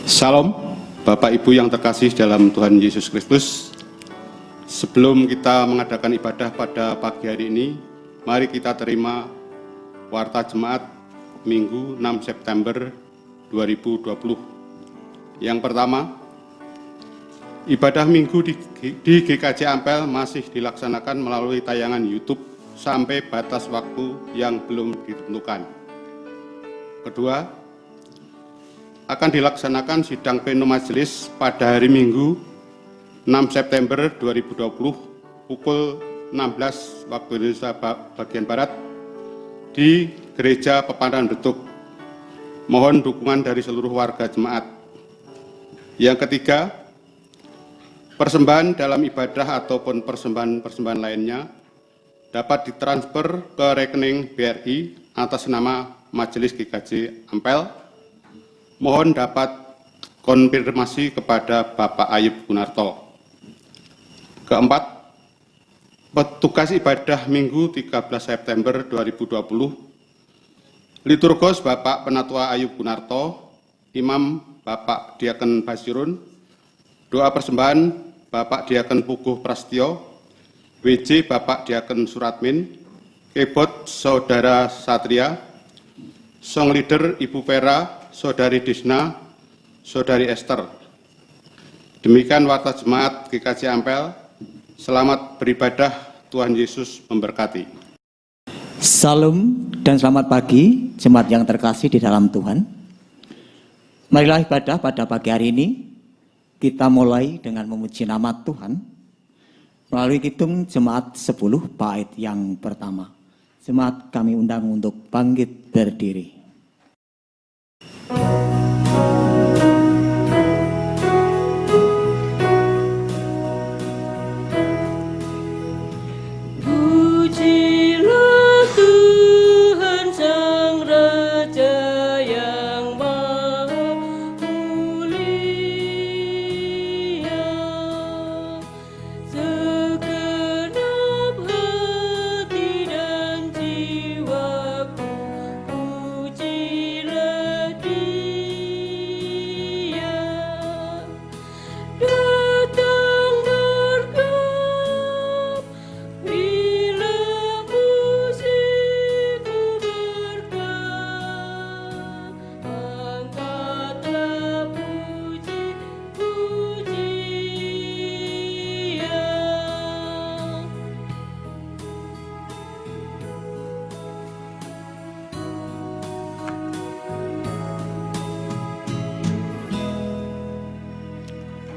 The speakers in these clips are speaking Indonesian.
Salam, Bapak Ibu yang terkasih dalam Tuhan Yesus Kristus. Sebelum kita mengadakan ibadah pada pagi hari ini, mari kita terima warta jemaat Minggu 6 September 2020. Yang pertama, ibadah Minggu di GKJ Ampel masih dilaksanakan melalui tayangan YouTube sampai batas waktu yang belum ditentukan. Kedua, akan dilaksanakan sidang pleno majelis pada hari Minggu 6 September 2020 pukul 16 waktu Indonesia bagian Barat di Gereja Pepandan Betuk. Mohon dukungan dari seluruh warga jemaat. Yang ketiga, persembahan dalam ibadah ataupun persembahan lainnya dapat ditransfer ke rekening BRI atas nama Majelis GKJ Ampel. Mohon dapat konfirmasi kepada Bapak Ayub Gunarto. Keempat, petugas ibadah Minggu 13 September 2020, liturgos Bapak Penatua Ayub Gunarto, Imam Bapak Diaken Basirun, doa persembahan Bapak Diaken Puguh Prastio, WJ Bapak Diaken Suratmin, keyboard Saudara Satria, song leader Ibu Vera, Saudari Disna, Saudari Esther. Demikian warta jemaat GKJ Ampel. Selamat beribadah, Tuhan Yesus memberkati. Salam dan selamat pagi jemaat yang terkasih di dalam Tuhan. Marilah ibadah pada pagi hari ini kita mulai dengan memuji nama Tuhan melalui hitung jemaat 10 bait yang pertama. Jemaat kami undang untuk bangkit berdiri.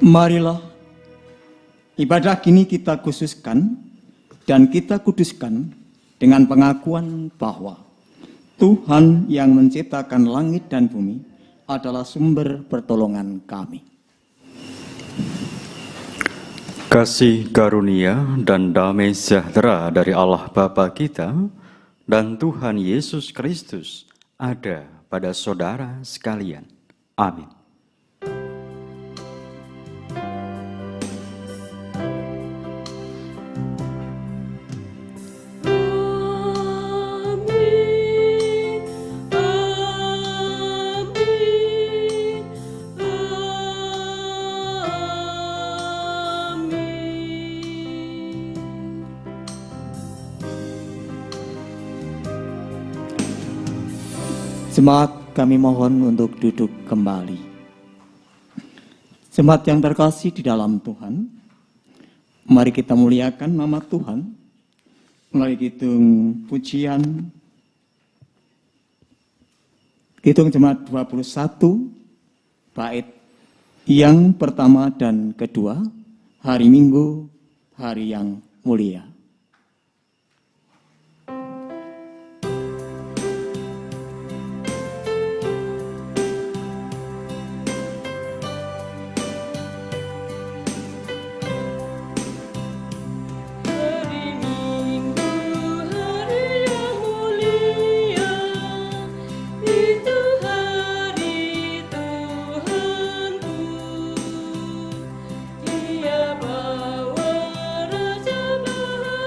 Marilah ibadah kini kita khususkan dan kita kuduskan dengan pengakuan bahwa Tuhan yang menciptakan langit dan bumi adalah sumber pertolongan kami. Kasih karunia dan damai sejahtera dari Allah Bapa kita dan Tuhan Yesus Kristus ada pada saudara sekalian. Amin. Jemaat kami mohon untuk duduk kembali. Jemaat yang terkasih di dalam Tuhan, mari kita muliakan nama Tuhan melalui hitung pujian, hitung jemaat 21, bait yang pertama dan kedua, hari Minggu, hari yang mulia. Dia bawa raja bahagia.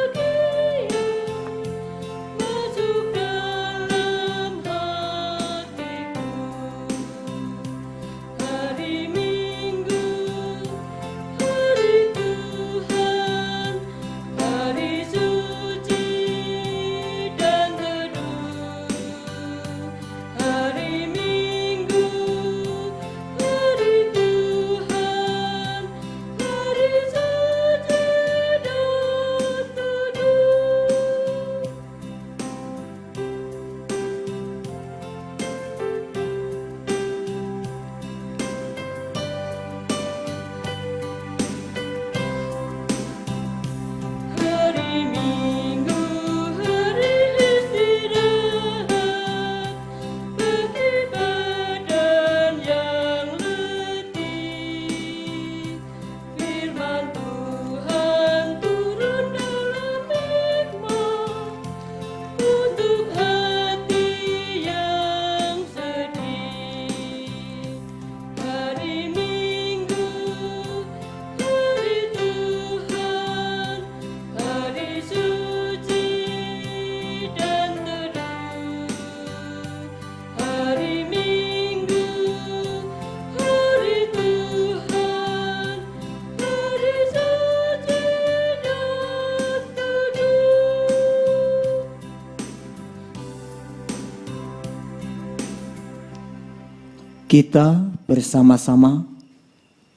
kita bersama-sama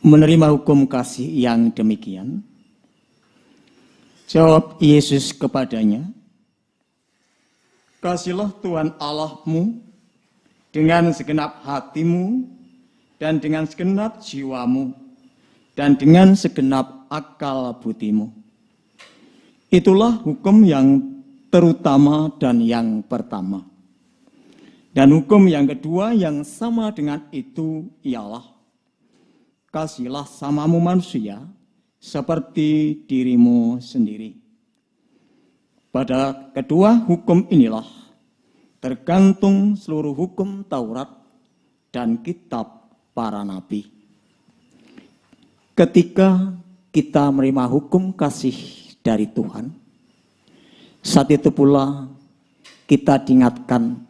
menerima hukum kasih yang demikian? Jawab Yesus kepadanya, "Kasihilah Tuhan Allahmu dengan segenap hatimu dan dengan segenap jiwamu dan dengan segenap akal budimu." Itulah hukum yang terutama dan yang pertama. Dan hukum yang kedua yang sama dengan itu ialah, "Kasihilah samamu manusia seperti dirimu sendiri." Pada kedua hukum inilah tergantung seluruh hukum Taurat dan kitab para nabi. Ketika kita menerima hukum kasih dari Tuhan, saat itu pula kita diingatkan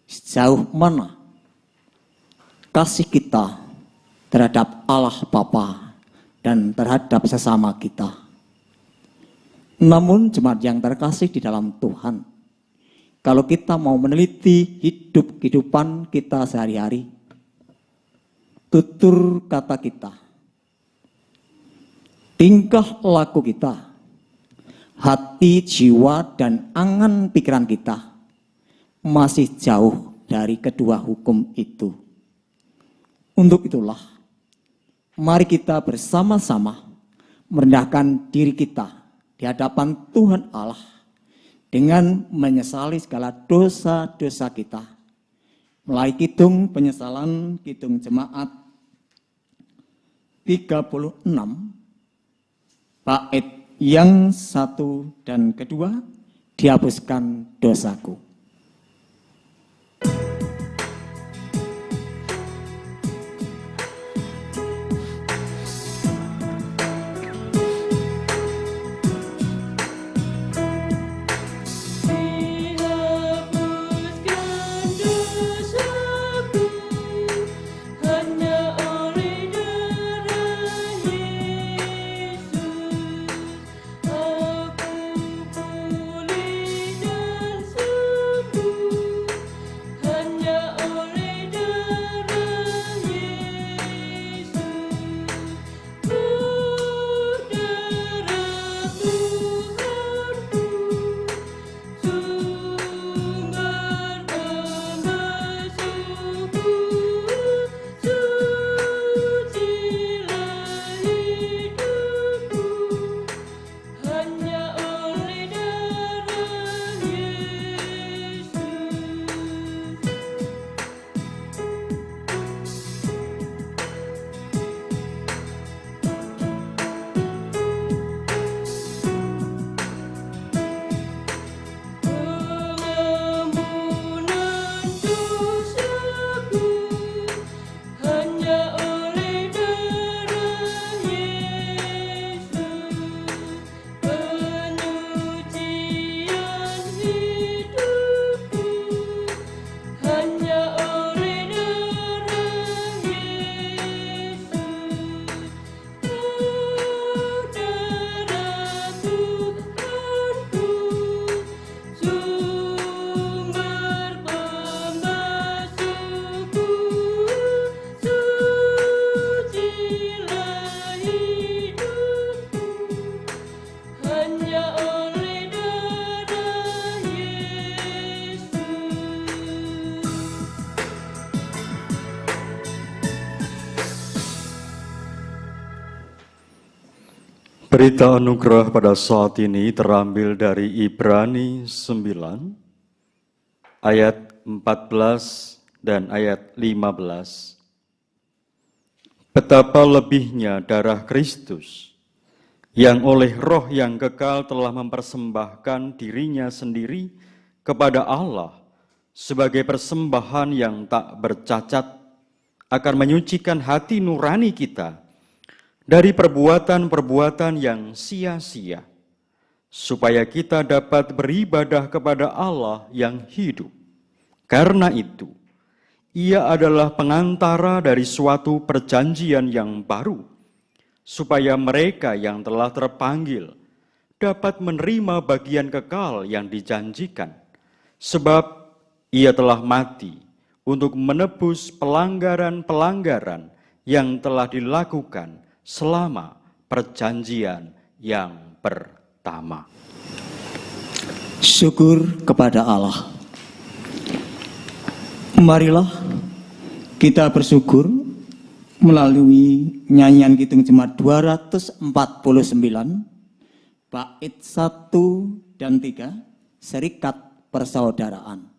sejauh mana kasih kita terhadap Allah Bapa dan terhadap sesama kita. Namun jemaat yang terkasih di dalam Tuhan, kalau kita mau meneliti kehidupan kita sehari-hari, tutur kata kita, tingkah laku kita, hati, jiwa, dan angan pikiran kita masih jauh dari kedua hukum itu. Untuk itulah, mari kita bersama-sama merendahkan diri kita di hadapan Tuhan Allah dengan menyesali segala dosa-dosa kita. Melalui kidung penyesalan, kidung jemaat 36, bait yang 1 dan kedua, "Dihapuskan dosaku." Berita anugerah pada saat ini terambil dari Ibrani 9, ayat 14 dan ayat 15. Betapa lebihnya darah Kristus, yang oleh roh yang kekal telah mempersembahkan dirinya sendiri kepada Allah sebagai persembahan yang tak bercacat, akan menyucikan hati nurani kita dari perbuatan-perbuatan yang sia-sia, supaya kita dapat beribadah kepada Allah yang hidup. Karena itu, Ia adalah pengantara dari suatu perjanjian yang baru, supaya mereka yang telah terpanggil dapat menerima bagian kekal yang dijanjikan, sebab Ia telah mati untuk menebus pelanggaran-pelanggaran yang telah dilakukan selama perjanjian yang pertama. Syukur kepada Allah. Marilah kita bersyukur melalui nyanyian Kidung Jemaat 249, bait 1 dan 3, Serikat Persaudaraan.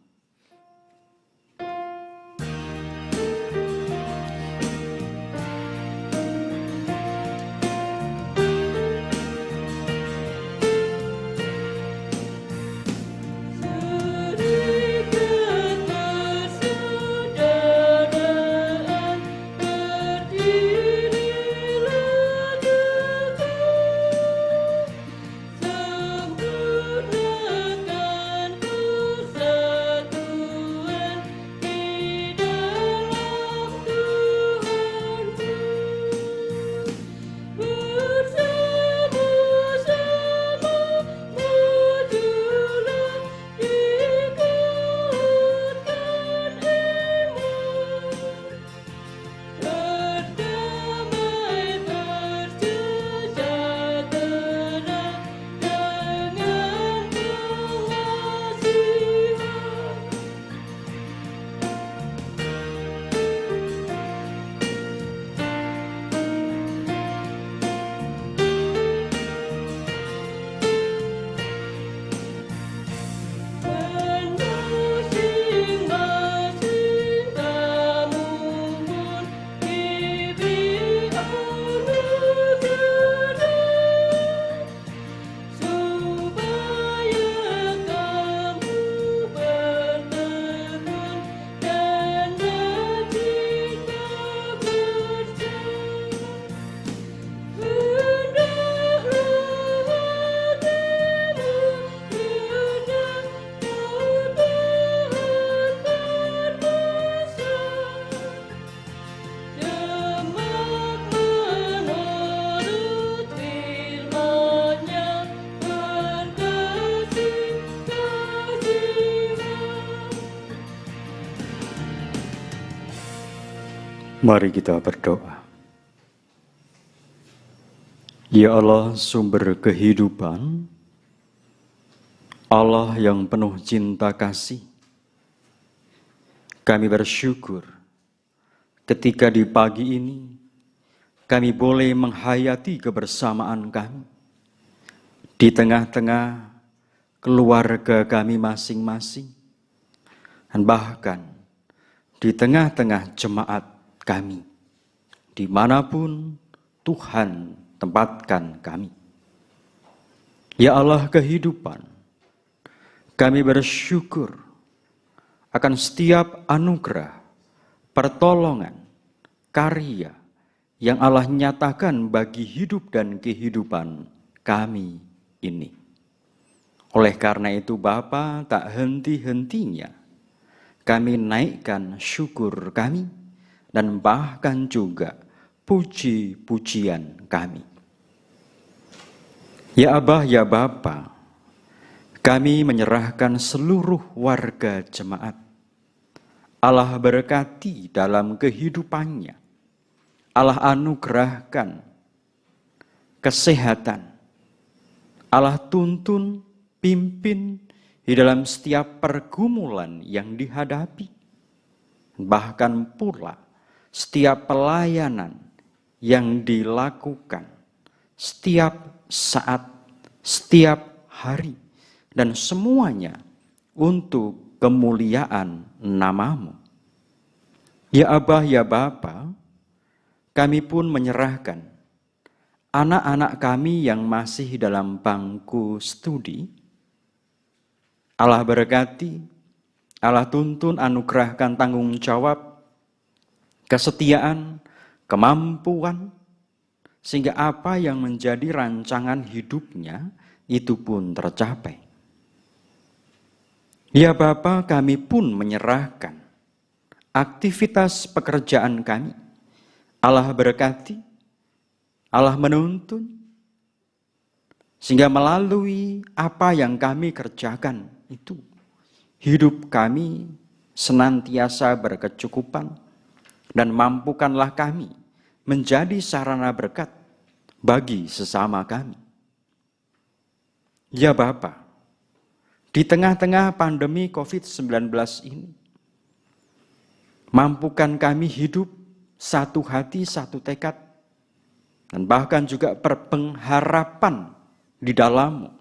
Mari kita berdoa. Ya Allah, sumber kehidupan, Allah yang penuh cinta kasih, kami bersyukur ketika di pagi ini kami boleh menghayati kebersamaan kami di tengah-tengah keluarga kami masing-masing, dan bahkan di tengah-tengah jemaat kami, dimanapun Tuhan tempatkan kami. Ya Allah kehidupan, kami bersyukur akan setiap anugerah, pertolongan, karya yang Allah nyatakan bagi hidup dan kehidupan kami ini. Oleh karena itu Bapa, tak henti-hentinya kami naikkan syukur kami dan bahkan juga puji-pujian kami. Ya Abah, ya Bapa, kami menyerahkan seluruh warga jemaat. Allah berkati dalam kehidupannya. Allah anugerahkan kesehatan. Allah tuntun, pimpin di dalam setiap pergumulan yang dihadapi. Bahkan pula setiap pelayanan yang dilakukan, setiap saat, setiap hari, dan semuanya untuk kemuliaan nama-Mu. Ya Abah, ya Bapa, kami pun menyerahkan anak-anak kami yang masih dalam bangku studi. Allah berkati, Allah tuntun, anugerahkan tanggung jawab, kesetiaan, kemampuan, sehingga apa yang menjadi rancangan hidupnya itu pun tercapai. Ya Bapa, kami pun menyerahkan aktivitas pekerjaan kami. Allah berkati, Allah menuntun, sehingga melalui apa yang kami kerjakan itu, hidup kami senantiasa berkecukupan, dan mampukanlah kami menjadi sarana berkat bagi sesama kami. Ya Bapa, di tengah-tengah pandemi COVID-19 ini, mampukan kami hidup satu hati, satu tekad, dan bahkan juga berpengharapan di dalam-Mu,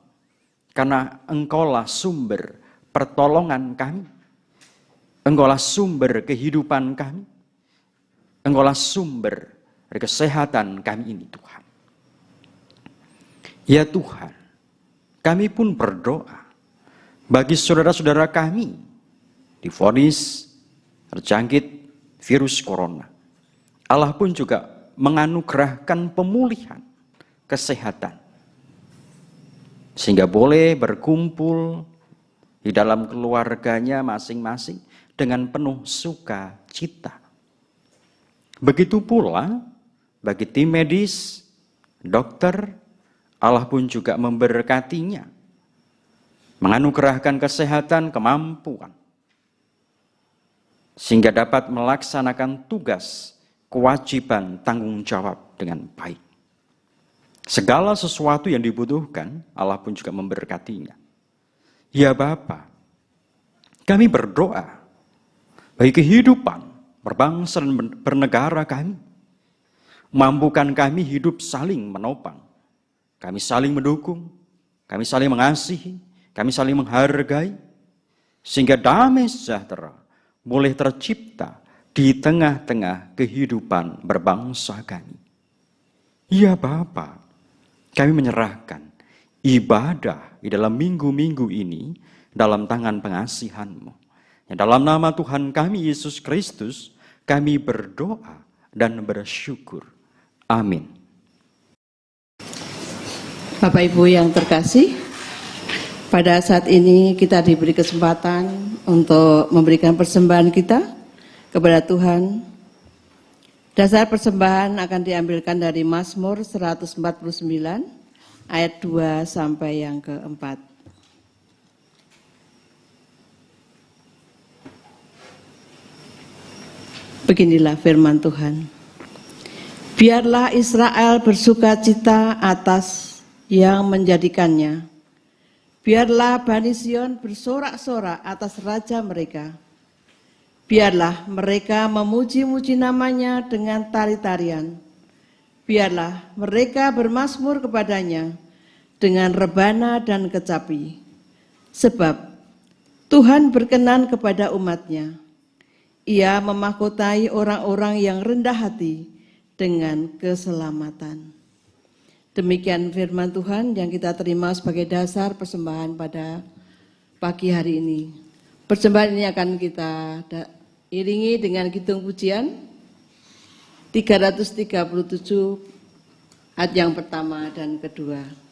karena Engkaulah sumber pertolongan kami, Engkaulah sumber kehidupan kami, Engkaulah sumber dari kesehatan kami ini, Tuhan. Ya Tuhan, kami pun berdoa bagi saudara-saudara kami divonis terjangkit virus corona. Allah pun juga menganugerahkan pemulihan kesehatan, sehingga boleh berkumpul di dalam keluarganya masing-masing dengan penuh sukacita. Begitu pula bagi tim medis, dokter, Allah pun juga memberkatinya, menganugerahkan kesehatan, kemampuan, sehingga dapat melaksanakan tugas, kewajiban, tanggung jawab dengan baik. Segala sesuatu yang dibutuhkan, Allah pun juga memberkatinya. Ya Bapa, kami berdoa bagi kehidupan berbangsa dan bernegara kami. Mampukan kami hidup saling menopang, kami saling mendukung, kami saling mengasihi, kami saling menghargai, sehingga damai sejahtera boleh tercipta di tengah-tengah kehidupan berbangsa kami. Ya Bapa, kami menyerahkan ibadah di dalam minggu-minggu ini dalam tangan pengasihan-Mu. Ya, dalam nama Tuhan kami Yesus Kristus, kami berdoa dan bersyukur. Amin. Bapak Ibu yang terkasih, pada saat ini kita diberi kesempatan untuk memberikan persembahan kita kepada Tuhan. Dasar persembahan akan diambilkan dari Mazmur 149 ayat 2 sampai yang keempat. Beginilah firman Tuhan. Biarlah Israel bersukacita atas yang menjadikannya. Biarlah Bani Sion bersorak-sorak atas raja mereka. Biarlah mereka memuji-muji namanya dengan tari-tarian. Biarlah mereka bermazmur kepadanya dengan rebana dan kecapi. Sebab Tuhan berkenan kepada umatnya. Ia memahkotai orang-orang yang rendah hati dengan keselamatan. Demikian firman Tuhan yang kita terima sebagai dasar persembahan pada pagi hari ini. Persembahan ini akan kita iringi dengan kidung pujian 337 ayat yang pertama dan kedua.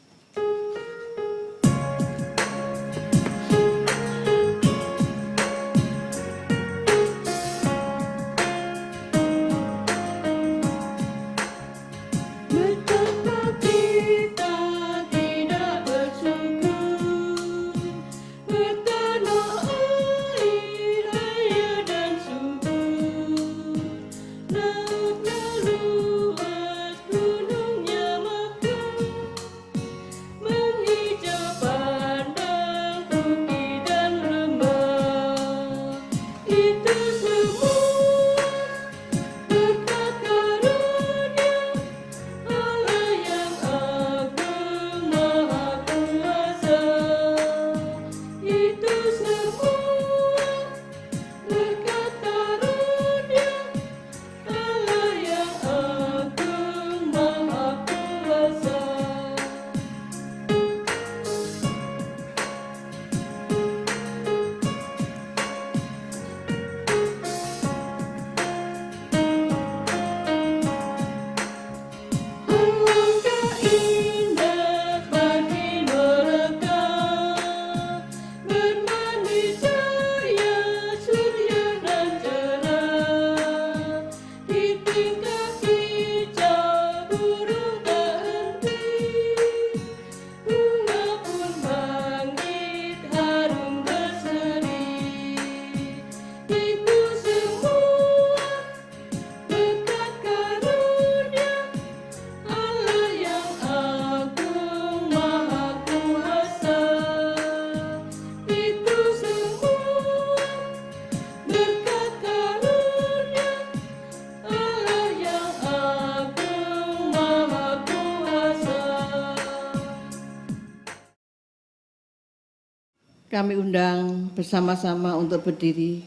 kami undang bersama-sama untuk berdiri.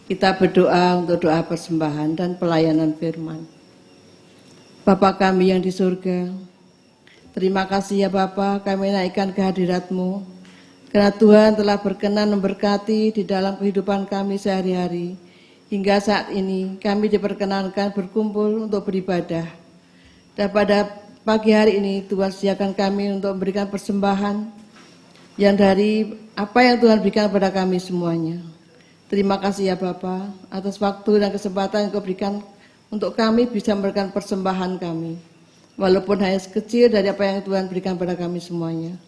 Kita berdoa untuk doa persembahan dan pelayanan firman. Bapa kami yang di surga, terima kasih ya Bapa, kami naikkan kehadirat-Mu, karena Tuhan telah berkenan memberkati di dalam kehidupan kami sehari-hari. Hingga saat ini kami diperkenankan berkumpul untuk beribadah. Dan pada pagi hari ini Tuhan sediakan kami untuk memberikan persembahan yang dari apa yang Tuhan berikan kepada kami semuanya. Terima kasih ya Bapa atas waktu dan kesempatan yang Kau berikan untuk kami bisa memberikan persembahan kami. Walaupun hanya sekecil dari apa yang Tuhan berikan kepada kami semuanya.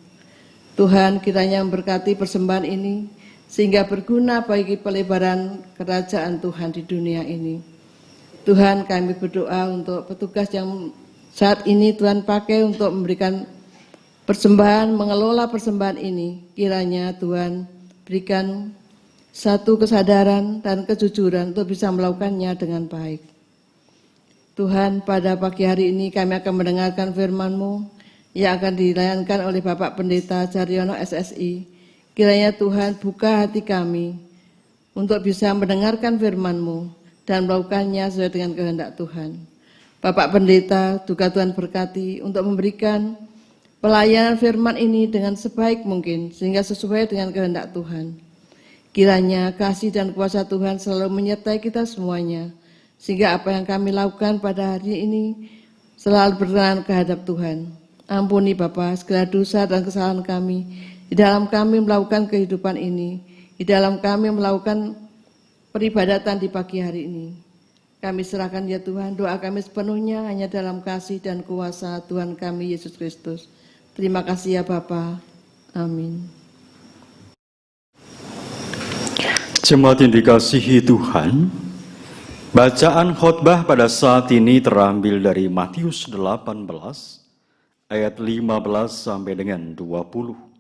Tuhan kiranya memberkati persembahan ini sehingga berguna bagi pelebaran kerajaan Tuhan di dunia ini. Tuhan, kami berdoa untuk petugas yang saat ini Tuhan pakai untuk memberikan persembahan, mengelola persembahan ini. Kiranya Tuhan berikan satu kesadaran dan kejujuran untuk bisa melakukannya dengan baik. Tuhan, pada pagi hari ini kami akan mendengarkan firman-Mu yang akan dilayankan oleh Bapak Pendeta Caryono SSI. Kiranya Tuhan buka hati kami untuk bisa mendengarkan firman-Mu dan melakukannya sesuai dengan kehendak Tuhan. Bapak Pendeta, juga Tuhan berkati untuk memberikan pelayanan firman ini dengan sebaik mungkin sehingga sesuai dengan kehendak Tuhan. Kiranya kasih dan kuasa Tuhan selalu menyertai kita semuanya, sehingga apa yang kami lakukan pada hari ini selalu berkenan kehadap Tuhan. Ampuni Bapa segala dosa dan kesalahan kami di dalam kami melakukan kehidupan ini, di dalam kami melakukan peribadatan di pagi hari ini. Kami serahkan ya Tuhan, doa kami sepenuhnya hanya dalam kasih dan kuasa Tuhan kami Yesus Kristus. Terima kasih ya Bapa. Amin. Jemaat yang dikasihi Tuhan, bacaan khotbah pada saat ini terambil dari Matius 18 ayat 15 sampai dengan 20.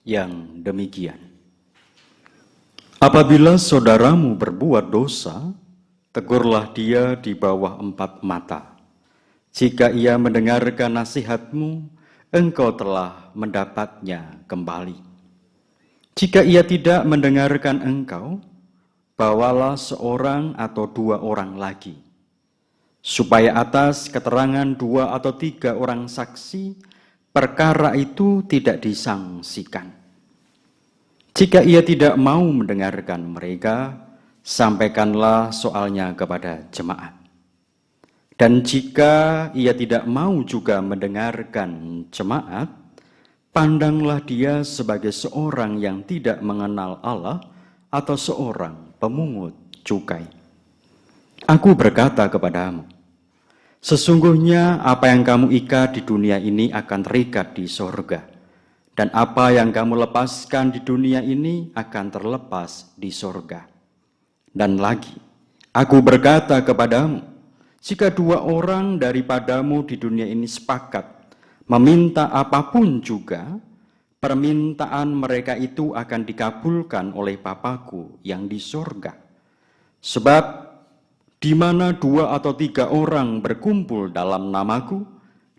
Yang demikian. Apabila saudaramu berbuat dosa, tegurlah dia di bawah 4 mata. Jika ia mendengarkan nasihatmu, engkau telah mendapatnya kembali. Jika ia tidak mendengarkan engkau, bawalah seorang atau 2 orang lagi, supaya atas keterangan 2 atau 3 orang saksi, perkara itu tidak disangsikan. Jika ia tidak mau mendengarkan mereka, sampaikanlah soalnya kepada jemaat. Dan jika ia tidak mau juga mendengarkan jemaat, pandanglah dia sebagai seorang yang tidak mengenal Allah atau seorang pemungut cukai. Aku berkata kepadamu, sesungguhnya apa yang kamu ikat di dunia ini akan terikat di sorga, dan apa yang kamu lepaskan di dunia ini akan terlepas di sorga. Dan lagi, aku berkata kepadamu, jika 2 orang daripadamu di dunia ini sepakat meminta apapun juga, permintaan mereka itu akan dikabulkan oleh Bapa-Ku yang di sorga. Sebab di mana 2 atau 3 orang berkumpul dalam nama-Ku,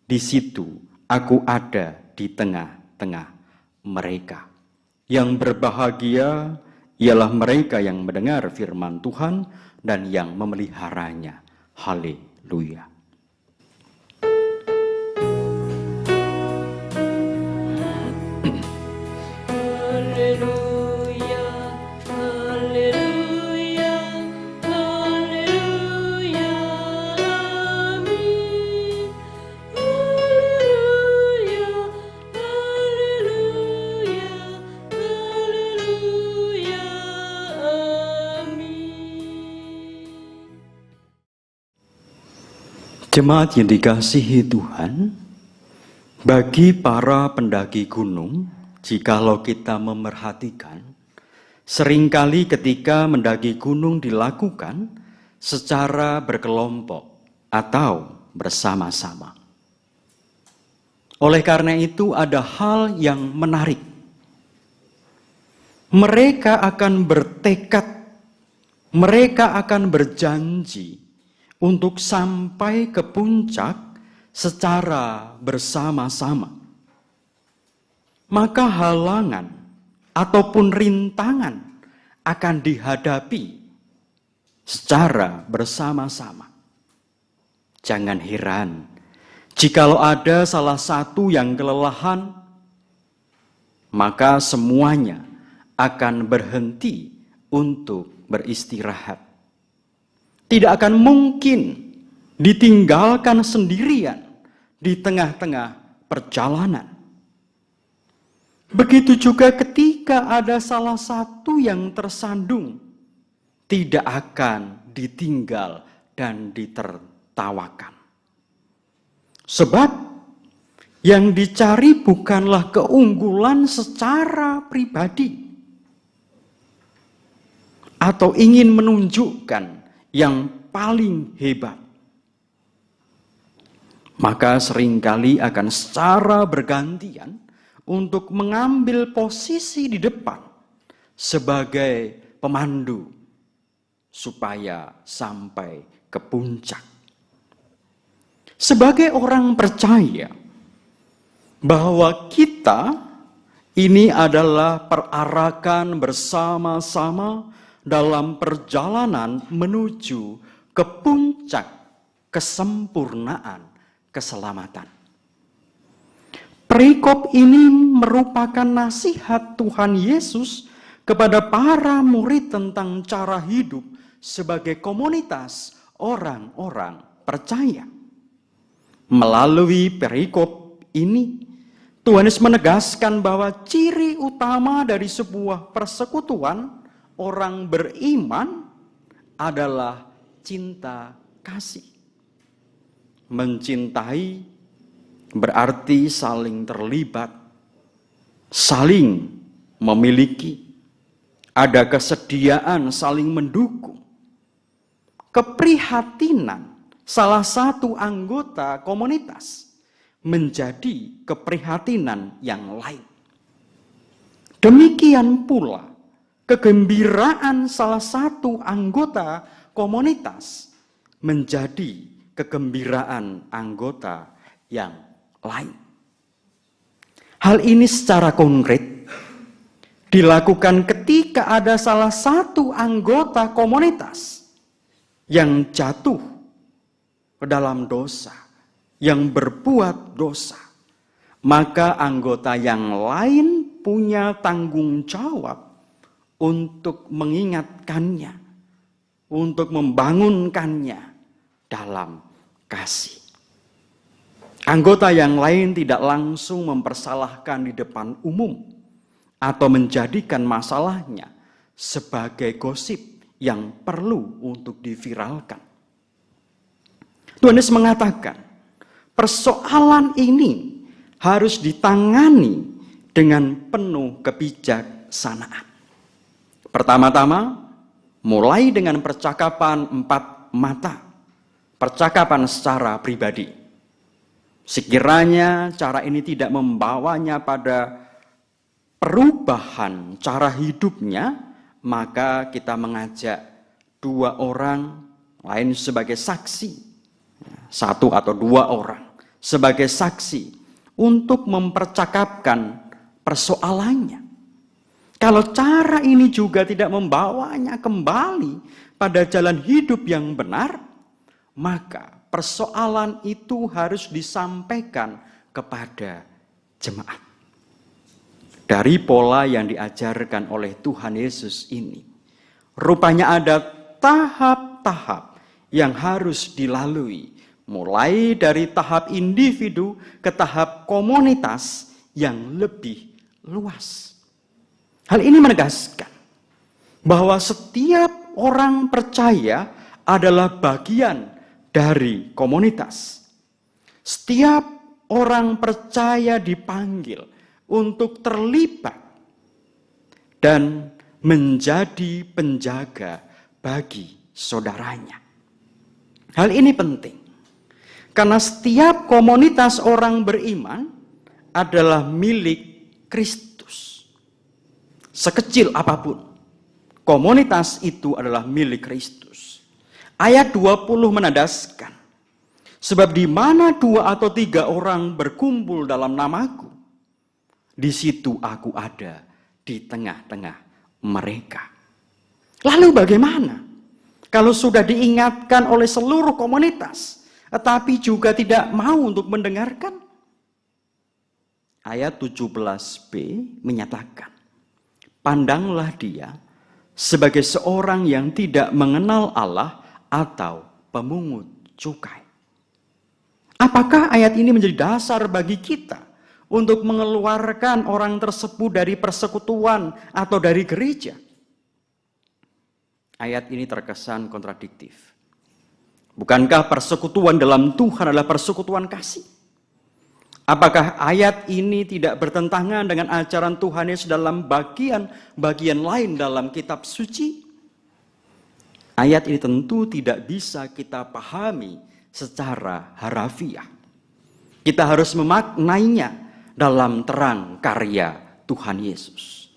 di situ Aku ada di tengah-tengah mereka. Yang berbahagia ialah mereka yang mendengar firman Tuhan dan yang memeliharanya. Haleluya. Jemaat yang dikasihi Tuhan, bagi para pendaki gunung, jikalau kita memerhatikan, seringkali ketika mendaki gunung dilakukan secara berkelompok atau bersama-sama. Oleh karena itu ada hal yang menarik. Mereka akan bertekad, mereka akan berjanji untuk sampai ke puncak secara bersama-sama. Maka halangan ataupun rintangan akan dihadapi secara bersama-sama. Jangan heran jikalau ada salah satu yang kelelahan, maka semuanya akan berhenti untuk beristirahat. Tidak akan mungkin ditinggalkan sendirian di tengah-tengah perjalanan. Begitu juga ketika ada salah satu yang tersandung, tidak akan ditinggal dan ditertawakan. Sebab yang dicari bukanlah keunggulan secara pribadi atau ingin menunjukkan yang paling hebat. Maka seringkali akan secara bergantian untuk mengambil posisi di depan sebagai pemandu supaya sampai ke puncak. Sebagai orang percaya bahwa kita ini adalah perarakan bersama-sama dalam perjalanan menuju ke puncak kesempurnaan keselamatan. Perikop ini merupakan nasihat Tuhan Yesus kepada para murid tentang cara hidup sebagai komunitas orang-orang percaya. Melalui perikop ini, Tuhan Yesus menegaskan bahwa ciri utama dari sebuah persekutuan orang beriman adalah cinta kasih. Mencintai berarti saling terlibat, saling memiliki, ada kesediaan saling mendukung. Keprihatinan salah satu anggota komunitas menjadi keprihatinan yang lain. Demikian pula kegembiraan salah satu anggota komunitas menjadi kegembiraan anggota yang lain. Hal ini secara konkret dilakukan ketika ada salah satu anggota komunitas yang jatuh ke dalam dosa, yang berbuat dosa, maka anggota yang lain punya tanggung jawab untuk mengingatkannya, untuk membangunkannya dalam kasih. Anggota yang lain tidak langsung mempersalahkan di depan umum atau menjadikan masalahnya sebagai gosip yang perlu untuk diviralkan. Tuhan Yesus mengatakan, persoalan ini harus ditangani dengan penuh kebijaksanaan. Pertama-tama, mulai dengan percakapan empat mata, percakapan secara pribadi. Sekiranya cara ini tidak membawanya pada perubahan cara hidupnya, maka kita mengajak dua orang lain sebagai saksi, satu atau dua orang sebagai saksi untuk mempercakapkan persoalannya. Kalau cara ini juga tidak membawanya kembali pada jalan hidup yang benar, maka persoalan itu harus disampaikan kepada jemaat. Dari pola yang diajarkan oleh Tuhan Yesus ini, rupanya ada tahap-tahap yang harus dilalui, mulai dari tahap individu ke tahap komunitas yang lebih luas. Hal ini menegaskan bahwa setiap orang percaya adalah bagian dari komunitas. Setiap orang percaya dipanggil untuk terlibat dan menjadi penjaga bagi saudaranya. Hal ini penting karena setiap komunitas orang beriman adalah milik Kristus. Sekecil apapun, komunitas itu adalah milik Kristus. Ayat 20 menandaskan, sebab di mana 2 atau 3 orang berkumpul dalam namaku, di situ aku ada di tengah-tengah mereka. Lalu bagaimana kalau sudah diingatkan oleh seluruh komunitas, tetapi juga tidak mau untuk mendengarkan? Ayat 17b menyatakan, pandanglah dia sebagai seorang yang tidak mengenal Allah atau pemungut cukai. Apakah ayat ini menjadi dasar bagi kita untuk mengeluarkan orang tersebut dari persekutuan atau dari gereja? Ayat ini terkesan kontradiktif. Bukankah persekutuan dalam Tuhan adalah persekutuan kasih? Apakah ayat ini tidak bertentangan dengan ajaran Tuhan Yesus dalam bagian lain dalam kitab suci? Ayat ini tentu tidak bisa kita pahami secara harafiah. Kita harus memaknainya dalam terang karya Tuhan Yesus.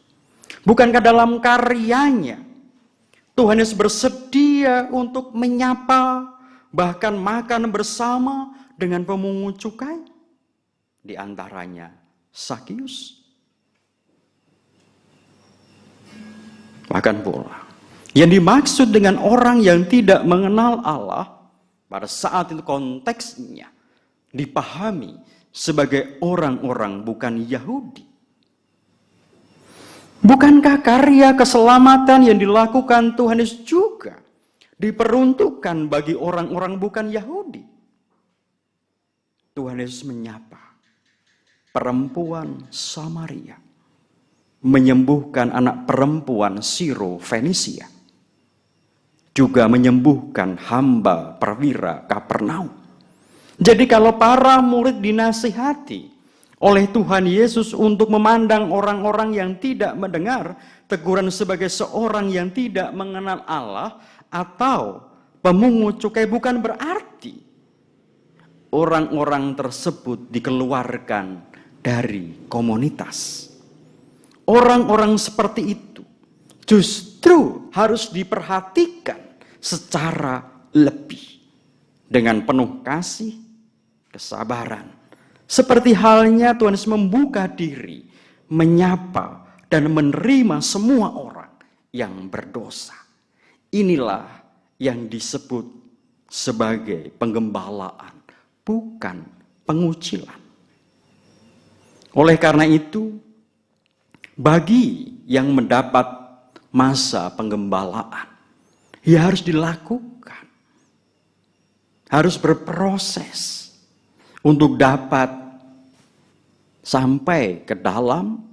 Bukankah dalam karyanya Tuhan Yesus bersedia untuk menyapa, bahkan makan bersama dengan pemungut cukai? Di antaranya Sakius. Bahkan pula, yang dimaksud dengan orang yang tidak mengenal Allah, pada saat itu konteksnya dipahami sebagai orang-orang bukan Yahudi. Bukankah karya keselamatan yang dilakukan Tuhan Yesus juga diperuntukkan bagi orang-orang bukan Yahudi? Tuhan Yesus menyapa perempuan Samaria, menyembuhkan anak perempuan Siro Fenisia, juga menyembuhkan hamba perwira Kapernaum. Jadi kalau para murid dinasihati oleh Tuhan Yesus untuk memandang orang-orang yang tidak mendengar teguran sebagai seorang yang tidak mengenal Allah atau pemungut cukai, bukan berarti orang-orang tersebut dikeluarkan dari komunitas. Orang-orang seperti itu justru harus diperhatikan secara lebih dengan penuh kasih, kesabaran. Seperti halnya Tuhan Yesus membuka diri, menyapa dan menerima semua orang yang berdosa. Inilah yang disebut sebagai penggembalaan, bukan pengucilan. Oleh karena itu, bagi yang mendapat masa penggembalaan, ya harus dilakukan. Harus berproses untuk dapat sampai ke dalam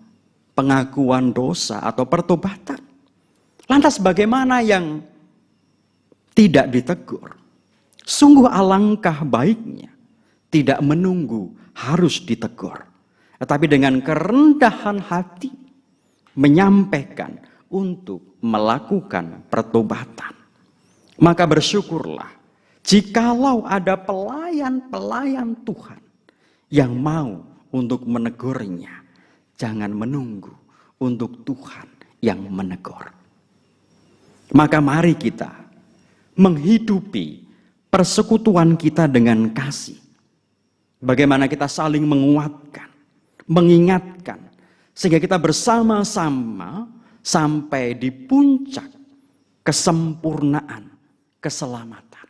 pengakuan dosa atau pertobatan. Lantas bagaimana yang tidak ditegur? Sungguh alangkah baiknya tidak menunggu harus ditegur, tetapi dengan kerendahan hati menyampaikan untuk melakukan pertobatan. Maka bersyukurlah jikalau ada pelayan-pelayan Tuhan yang mau untuk menegurnya. Jangan menunggu untuk Tuhan yang menegur. Maka mari kita menghidupi persekutuan kita dengan kasih. Bagaimana kita saling menguatkan, mengingatkan, sehingga kita bersama-sama sampai di puncak kesempurnaan, keselamatan.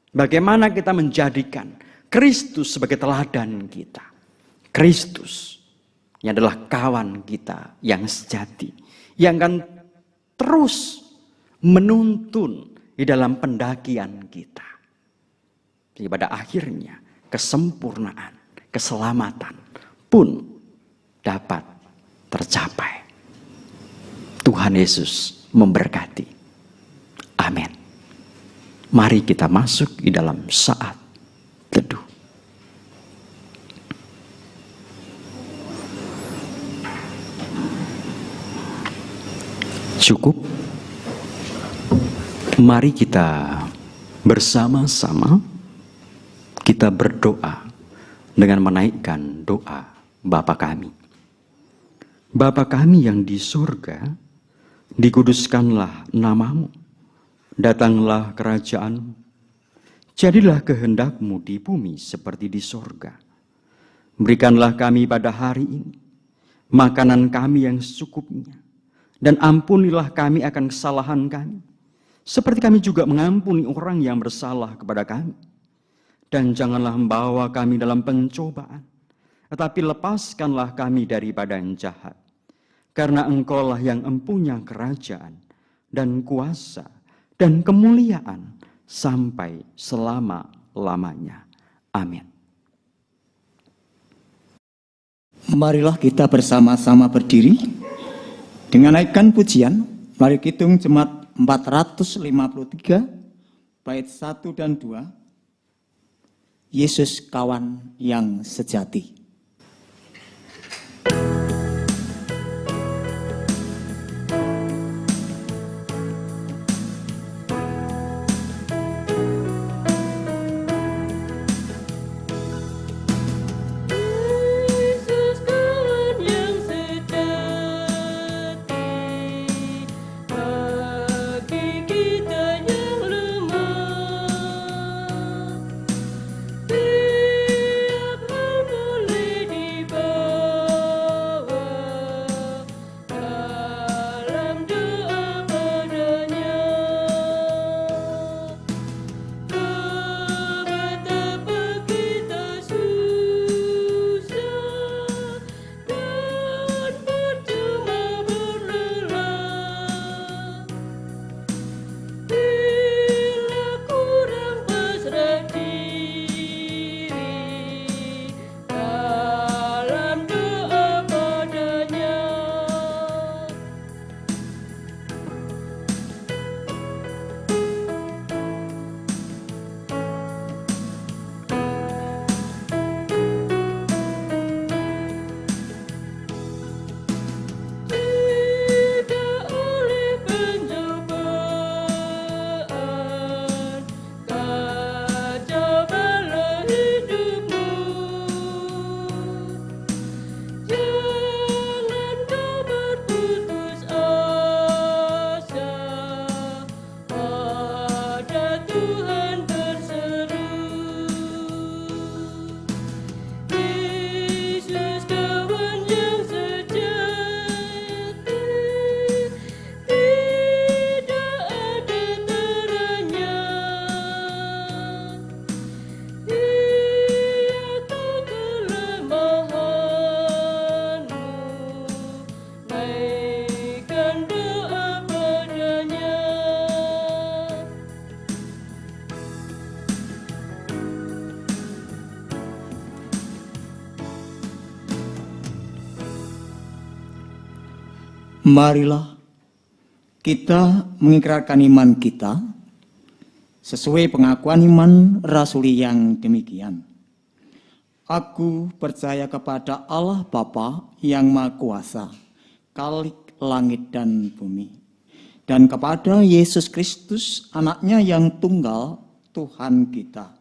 Bagaimana kita menjadikan Kristus sebagai teladan kita. Kristus yang adalah kawan kita yang sejati, yang akan terus menuntun di dalam pendakian kita. Jadi pada akhirnya kesempurnaan, keselamatan pun dapat tercapai. Tuhan Yesus memberkati. Amin. Mari kita masuk di dalam saat teduh. Cukup. Mari kita bersama-sama kita berdoa dengan menaikkan doa Bapa kami. Bapa kami yang di surga, dikuduskanlah namamu, datanglah kerajaanmu, jadilah kehendakmu di bumi seperti di surga. Berikanlah kami pada hari ini makanan kami yang secukupnya. Dan ampunilah kami akan kesalahan kami, seperti kami juga mengampuni orang yang bersalah kepada kami. Dan janganlah membawa kami dalam pencobaan, tetapi lepaskanlah kami daripada yang jahat. Karena Engkaulah yang empunya kerajaan dan kuasa dan kemuliaan sampai selama-lamanya. Amin. Marilah kita bersama-sama berdiri dengan naikkan pujian. Mari hitung jemaat 453 bait 1 dan 2. Yesus kawan yang sejati. Marilah kita mengikrarkan iman kita sesuai pengakuan iman rasuli yang demikian. Aku percaya kepada Allah Bapa yang Maha Kuasa, Khalik langit dan bumi, dan kepada Yesus Kristus, anaknya yang tunggal, Tuhan kita,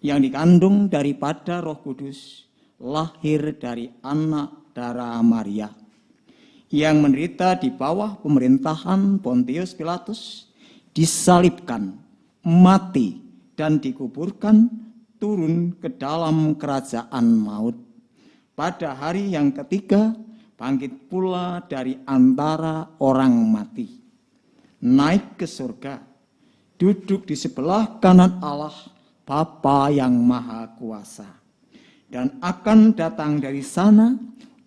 yang dikandung daripada Roh Kudus, lahir dari anak darah Maria, yang menderita di bawah pemerintahan Pontius Pilatus, disalibkan, mati, dan dikuburkan, turun ke dalam kerajaan maut. Pada hari yang ketiga, bangkit pula dari antara orang mati, naik ke surga, duduk di sebelah kanan Allah, Bapa yang Maha Kuasa, dan akan datang dari sana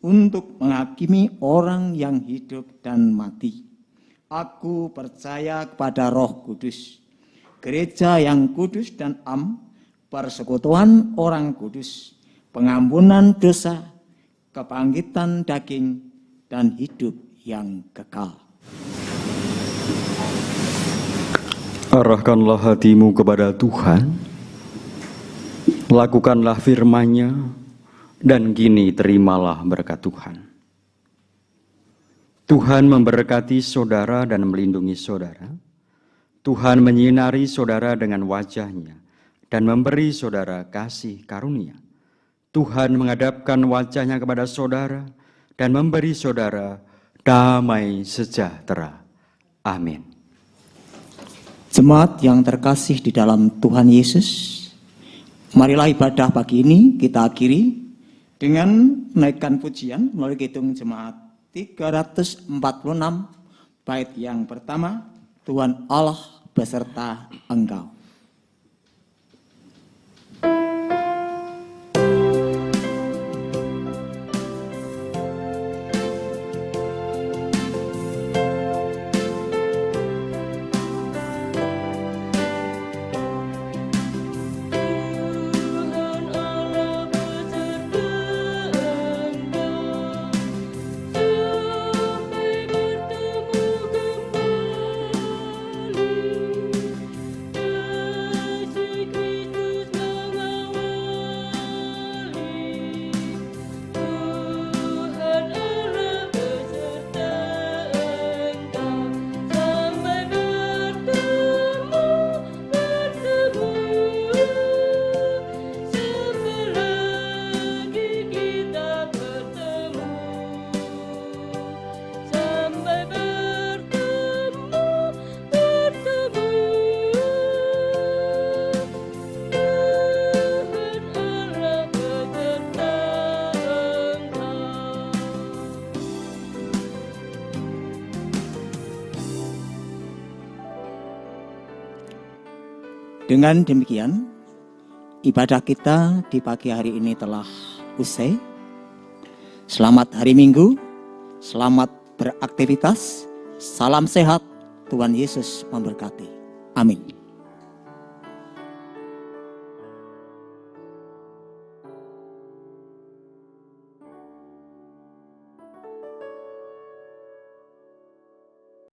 untuk menghakimi orang yang hidup dan mati. Aku percaya kepada Roh Kudus, gereja yang kudus dan am, persekutuan orang kudus, pengampunan dosa, kebangkitan daging, dan hidup yang kekal. Arahkanlah hatimu kepada Tuhan, lakukanlah firman-Nya, dan kini terimalah berkat Tuhan. Tuhan memberkati saudara dan melindungi saudara. Tuhan menyinari saudara dengan wajah-Nya dan memberi saudara kasih karunia. Tuhan menghadapkan wajah-Nya kepada saudara dan memberi saudara damai sejahtera. Amin. Jemaat yang terkasih di dalam Tuhan Yesus, marilah ibadah pagi ini kita akhiri Dengan menaikkan pujian melalui Kidung Jemaat 346 bait yang pertama, Tuhan Allah beserta engkau. Dengan demikian, ibadah kita di pagi hari ini telah usai. Selamat hari Minggu, selamat beraktivitas, salam sehat, Tuhan Yesus memberkati. Amin.